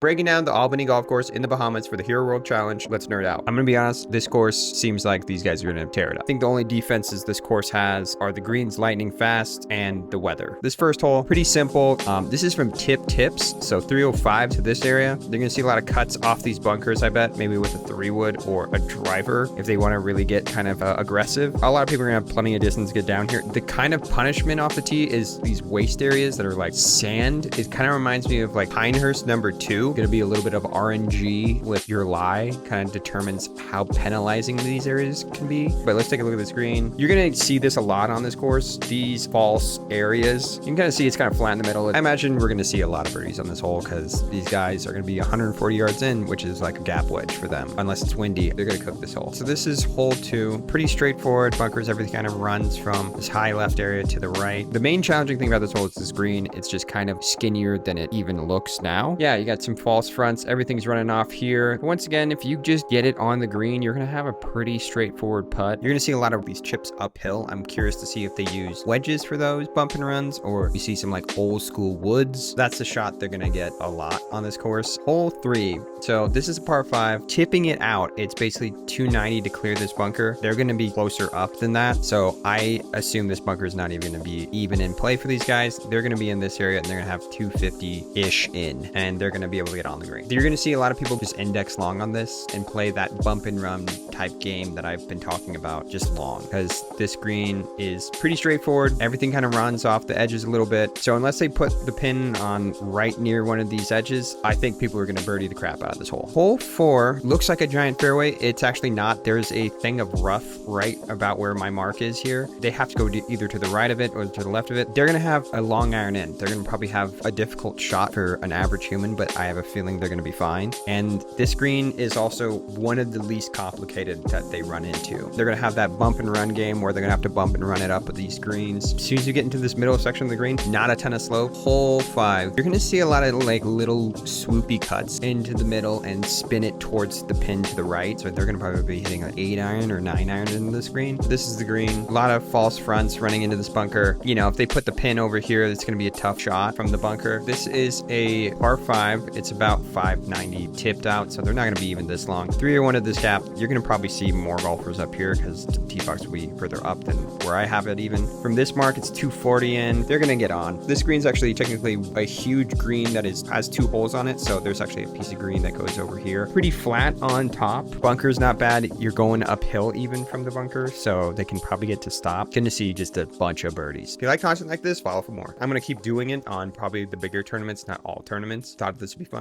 Breaking down the Albany golf course in the Bahamas for the Hero World Challenge. Let's nerd out. I'm gonna be honest, this course seems like these guys are gonna tear it up. I think the only defenses this course has are the greens lightning fast and the weather. This first hole, pretty simple. This is from tip tips, so 305 to this area. They're gonna see a lot of cuts off these bunkers, I bet, maybe with a 3-wood or a driver if they want to really get kind of aggressive. A lot of people are gonna have plenty of distance to get down here. The kind of punishment off the tee is these waste areas that are like sand. It kind of reminds me of like Pinehurst number 2. Going to be a little bit of RNG with your lie, kind of determines how penalizing these areas can be. But let's take a look at this green. You're going to see this a lot on this course, these false areas. You can kind of see it's kind of flat in the middle. I imagine we're going to see a lot of birdies on this hole because these guys are going to be 140 yards in, which is like a gap wedge for them. Unless it's windy, they're going to cook this hole. So this is hole 2. Pretty straightforward. Bunkers, everything kind of runs from this high left area to the right. The main challenging thing about this hole is this green. It's just kind of skinnier than it even looks now. Yeah, you got some false fronts, everything's running off here. Once again, if you just get it on the green, you're gonna have a pretty straightforward putt. You're gonna see a lot of these chips uphill. I'm curious to see if they use wedges for those bump and runs, or you see some like old school woods. That's the shot they're gonna get a lot on this course. Hole 3. So this is a par 5. Tipping it out, it's basically 290 to clear this bunker. They're gonna be closer up than that. So I assume this bunker is not even gonna be even in play for these guys. They're gonna be in this area and they're gonna have 250-ish in, and they're gonna be able to get on the green. You're going to see a lot of people just index long on this and play that bump and run type game that I've been talking about, just long, because this green is pretty straightforward. Everything kind of runs off the edges a little bit. So unless they put the pin on right near one of these edges, I think people are going to birdie the crap out of this hole. Hole 4 looks like a giant fairway. It's actually not. There's a thing of rough right about where my mark is here. They have to go either to the right of it or to the left of it. They're going to have a long iron in. They're going to probably have a difficult shot for an average human, but I have a feeling they're going to be fine. And this green is also one of the least complicated that they run into. They're going to have that bump and run game where they're going to have to bump and run it up with these greens. As soon as you get into this middle section of the green, not a ton of slope. Hole 5, you're going to see a lot of like little swoopy cuts into the middle and spin it towards the pin to the right. So they're going to probably be hitting an 8-iron or 9-iron into this green. This is the green. A lot of false fronts running into this bunker. You know, if they put the pin over here, it's going to be a tough shot from the bunker. This is a par 5. It's about 590 tipped out, so they're not going to be even this long. 301 of this gap. You're going to probably see more golfers up here because the tee box will be further up than where I have it. Even from this mark, it's 240 in. They're going to get on. This green's actually technically a huge green that has 2 holes on it, so there's actually a piece of green that goes over here. Pretty flat on top. Bunker's not bad. You're going uphill even from the bunker, so they can probably get to stop. Going to see just a bunch of birdies. If you like content like this, follow for more. I'm going to keep doing it on probably the bigger tournaments, not all tournaments. Thought this would be fun.